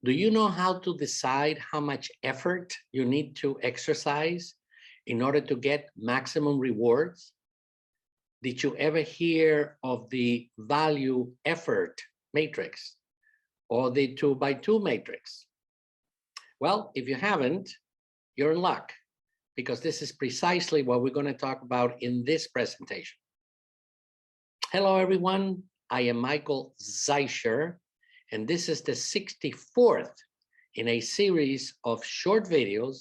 Do you know how to decide how much effort you need to exercise in order to get maximum rewards? Did you ever hear of the value effort matrix or the 2x2 matrix? Well, if you haven't, you're in luck, because this is precisely what we're going to talk about in this presentation. Hello, everyone. I am Michael Zeischer, and this is the 64th in a series of short videos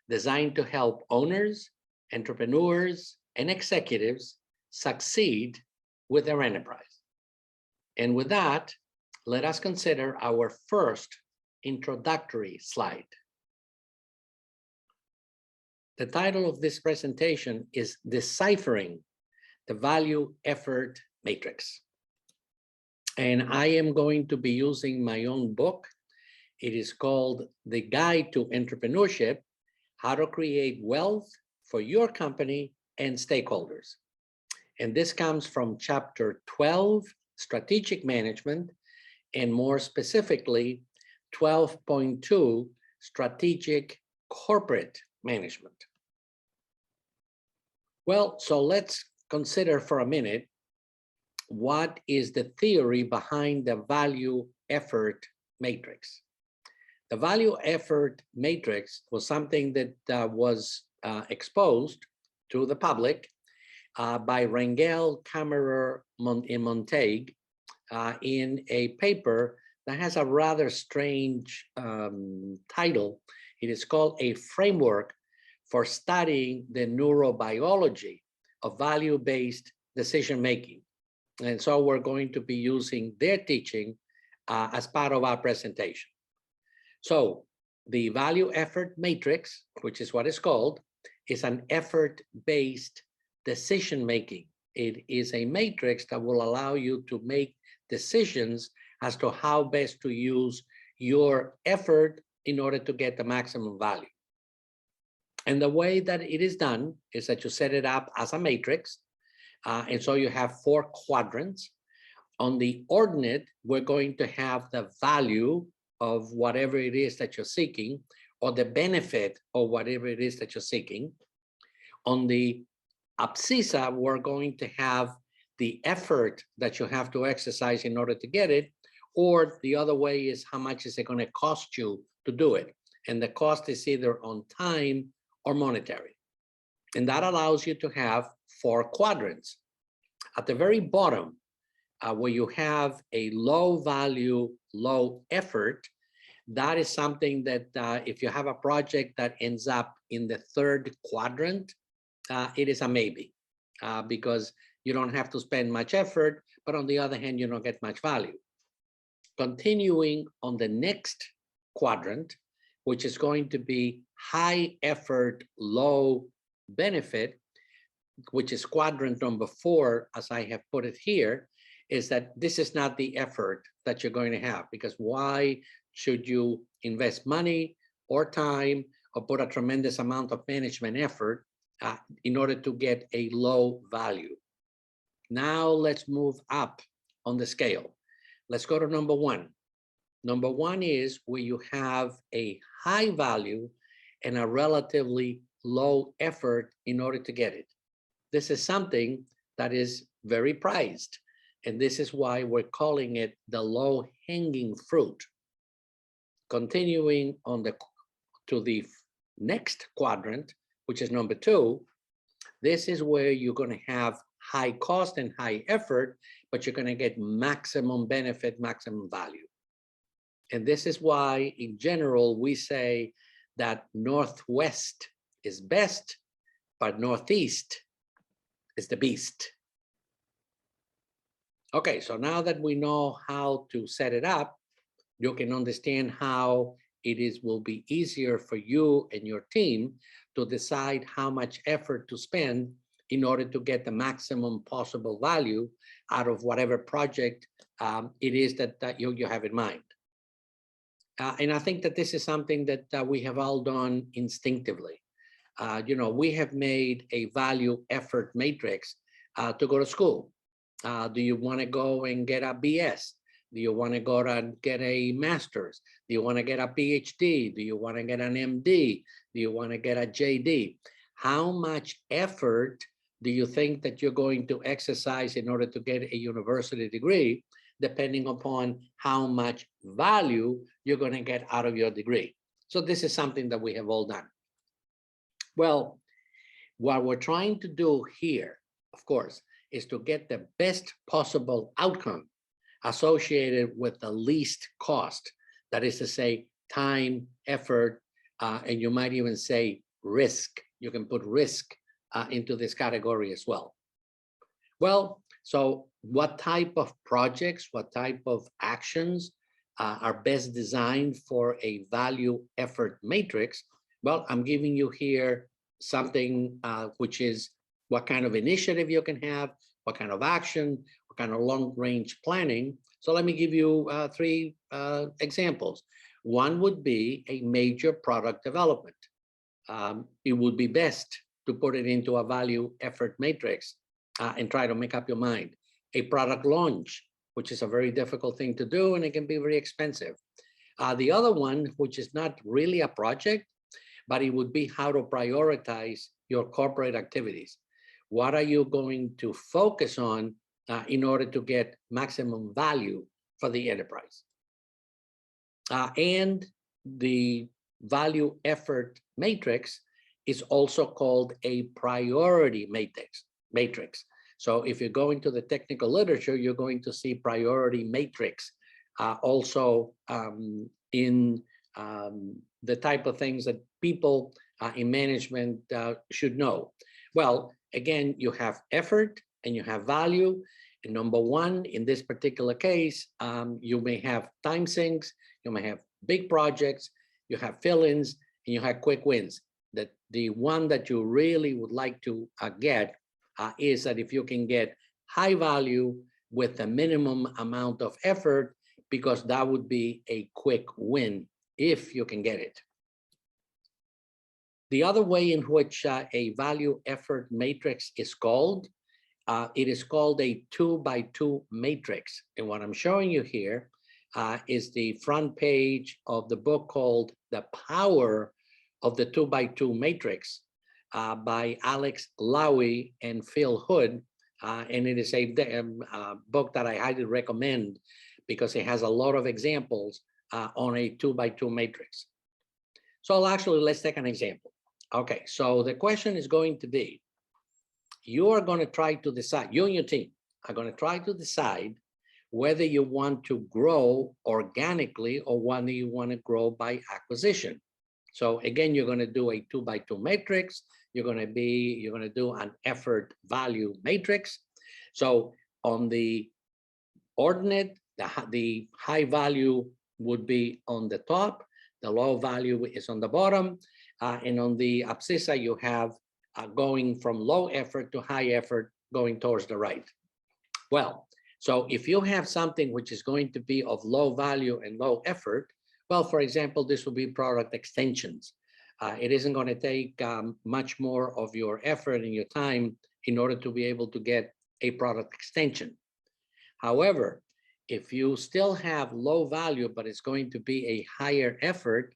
designed to help owners, entrepreneurs, and executives succeed with their enterprise. And with that, let us consider our first introductory slide. The title of this presentation is Deciphering the Value Effort Matrix. And I am going to be using my own book. It is called The Guide to Entrepreneurship: How to Create Wealth for Your Company and Stakeholders. And this comes from chapter 12, Strategic Management, and more specifically, 12.2, Strategic Corporate Management. Well, so let's consider for a minute, what is the theory behind the value effort matrix? The value effort matrix was something that was exposed to the public by Rangel, Kammerer, and Montague in a paper that has a rather strange title. It is called A Framework for Studying the Neurobiology of Value-Based Decision-Making. And so we're going to be using their teaching as part of our presentation. So the value effort matrix, which is what it's called, is an effort-based decision-making. It is a matrix that will allow you to make decisions as to how best to use your effort in order to get the maximum value. And the way that it is done is that you set it up as a matrix. And so you have 4 quadrants. On the ordinate, we're going to have the value of whatever it is that you're seeking, or the benefit of whatever it is that you're seeking. On the abscissa, we're going to have the effort that you have to exercise in order to get it, or the other way is how much is it going to cost you to do it. And the cost is either on time or monetary. And that allows you to have 4 quadrants. At the very bottom, where you have a low value, low effort, that is something that if you have a project that ends up in the 3rd quadrant, it is a maybe, because you don't have to spend much effort, but on the other hand, you don't get much value. Continuing on the next quadrant, which is going to be high effort, low benefit, which is quadrant number 4, as I have put it here, is that this is not the effort that you're going to have, because why should you invest money or time or put a tremendous amount of management effort in order to get a low value? Now let's move up on the scale. Let's go to number 1. Number 1 is where you have a high value and a relatively low effort in order to get it. This is something that is very prized, and this is why we're calling it the low-hanging fruit. Continuing on to the next quadrant, which is number 2, this is where you're going to have high cost and high effort, but you're going to get maximum benefit, maximum value. And this is why, in general, we say that Northwest is best, but Northeast is the beast. Okay, so now that we know how to set it up, you can understand how it will be easier for you and your team to decide how much effort to spend in order to get the maximum possible value out of whatever project it is that you have in mind. And I think that this is something that we have all done instinctively. We have made a value effort matrix to go to school. Do you want to go and get a BS? Do you want to go and get a master's? Do you want to get a PhD? Do you want to get an MD? Do you want to get a JD? How much effort do you think that you're going to exercise in order to get a university degree, depending upon how much value you're going to get out of your degree? So this is something that we have all done. Well, what we're trying to do here, of course, is to get the best possible outcome associated with the least cost. That is to say, time, effort, and you might even say risk. You can put risk into this category as well. Well, so what type of projects, what type of actions are best designed for a value effort matrix? Well, I'm giving you here something which is what kind of initiative you can have, what kind of action, what kind of long-range planning. So let me give you three examples. One would be a major product development. It would be best to put it into a value effort matrix and try to make up your mind. A product launch, which is a very difficult thing to do, and it can be very expensive. The other one, which is not really a project, but it would be how to prioritize your corporate activities. What are you going to focus on in order to get maximum value for the enterprise? And the value effort matrix is also called a priority matrix. So if you go into the technical literature, you're going to see priority matrix also in the type of things that people in management should know. Well, again, you have effort and you have value. And number one, in this particular case, you may have time sinks, you may have big projects, you have fill-ins, and you have quick wins. That the one that you really would like to get is that if you can get high value with a minimum amount of effort, because that would be a quick win if you can get it. The other way in which a value effort matrix is called, it is called a 2x2 matrix. And what I'm showing you here is the front page of the book called The Power of the 2x2 Matrix by Alex Lowy and Phil Hood. And it is a book that I highly recommend because it has a lot of examples on a 2x2 matrix. So let's take an example. Okay, so the question is going to be, you are going to try to decide, you and your team are going to try to decide whether you want to grow organically or whether you want to grow by acquisition. So again, you're going to do a 2x2 matrix. You're going to do an effort value matrix. So on the ordinate, the high value would be on the top, the low value is on the bottom, and on the abscissa you have going from low effort to high effort going towards the right. Well, so if you have something which is going to be of low value and low effort, well, for example, this will be product extensions. It isn't going to take much more of your effort and your time in order to be able to get a product extension. However, if you still have low value, but it's going to be a higher effort,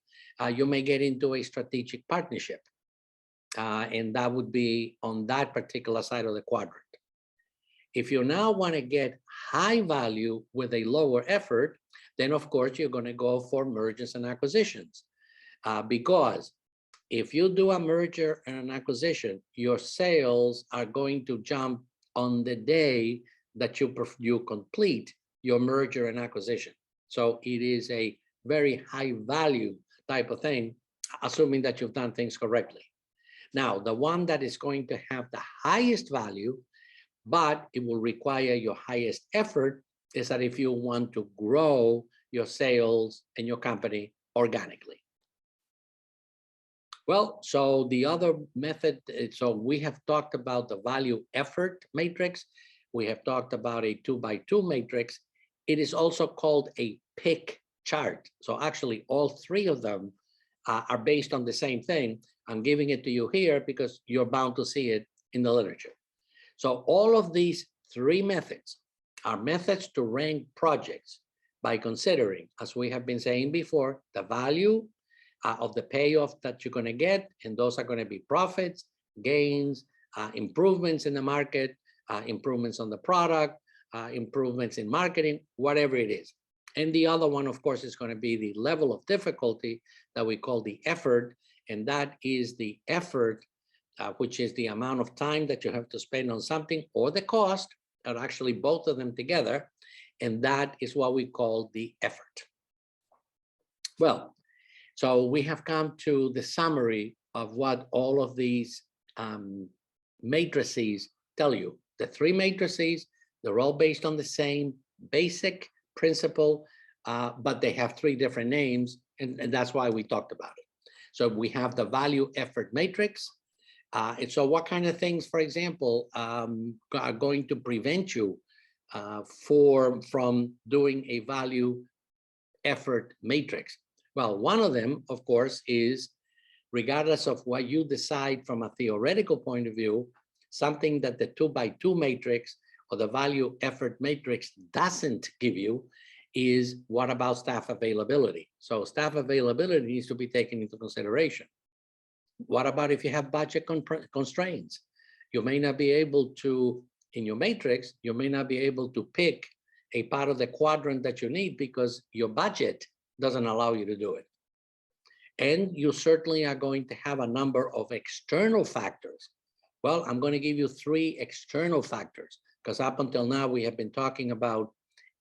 you may get into a strategic partnership. And that would be on that particular side of the quadrant. If you now want to get high value with a lower effort, then of course you're going to go for mergers and acquisitions. Because if you do a merger and an acquisition, your sales are going to jump on the day that you complete your merger and acquisition. So it is a very high value type of thing, assuming that you've done things correctly. Now, the one that is going to have the highest value, but it will require your highest effort, is that if you want to grow your sales and your company organically. Well, so the other method, so we have talked about the value effort matrix. We have talked about a 2x2 matrix. It is also called a pick chart. So actually all three of them are based on the same thing. I'm giving it to you here because you're bound to see it in the literature. So all of these three methods are methods to rank projects by considering, as we have been saying before, the value of the payoff that you're going to get, and those are going to be profits, gains, improvements in the market, improvements on the product, improvements in marketing, whatever it is. And the other one, of course, is going to be the level of difficulty that we call the effort, and that is the effort, which is the amount of time that you have to spend on something, or the cost, or actually both of them together, and that is what we call the effort. Well, so we have come to the summary of what all of these matrices tell you. The three matrices, they're all based on the same basic principle, but they have three different names, and that's why we talked about it. So we have the value effort matrix. And so what kind of things, for example, are going to prevent you from doing a value effort matrix? Well, one of them, of course, is regardless of what you decide from a theoretical point of view, something that the 2x2 matrix or the value effort matrix doesn't give you is what about staff availability? So staff availability needs to be taken into consideration. What about if you have budget constraints? You may not be able to, in your matrix, you may not be able to pick a part of the quadrant that you need because your budget doesn't allow you to do it. And you certainly are going to have a number of external factors. Well, I'm going to give you three external factors, because up until now we have been talking about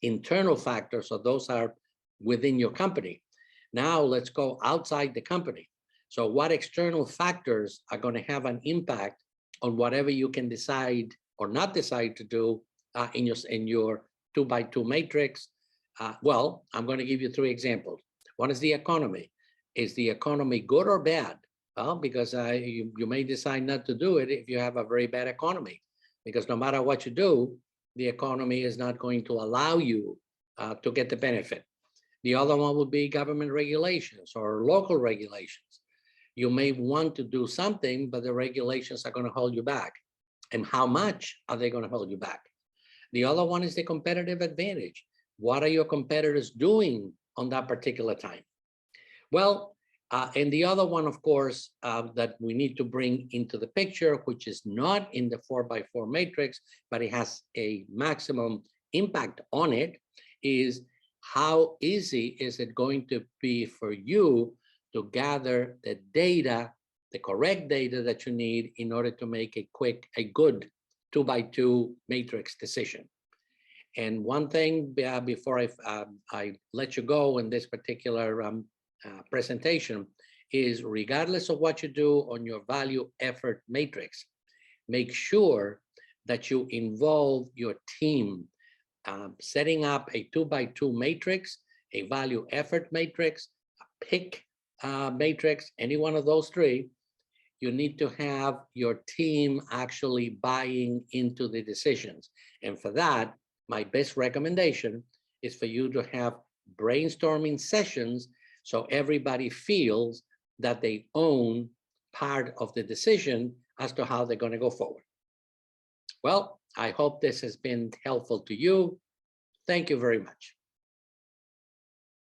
internal factors, so those are within your company. Now let's go outside the company. So what external factors are going to have an impact on whatever you can decide or not decide to do in your 2x2 matrix? Well, I'm going to give you three examples. One is the economy. Is the economy good or bad? Well, because you may decide not to do it if you have a very bad economy, because no matter what you do, the economy is not going to allow you to get the benefit. The other one would be government regulations or local regulations. You may want to do something, but the regulations are going to hold you back. And how much are they going to hold you back? The other one is the competitive advantage. What are your competitors doing on that particular time? Well, and the other one, of course, that we need to bring into the picture, which is not in the 4x4 matrix, but it has a maximum impact on it, is how easy is it going to be for you to gather the data, the correct data that you need in order to make a good 2x2 matrix decision. And one thing before I let you go in this particular presentation is, regardless of what you do on your value effort matrix, make sure that you involve your team. Setting up a 2x2 matrix, a value effort matrix, a pick matrix, any one of those three, you need to have your team actually buying into the decisions. And for that, my best recommendation is for you to have brainstorming sessions so everybody feels that they own part of the decision as to how they're going to go forward. Well, I hope this has been helpful to you. Thank you very much.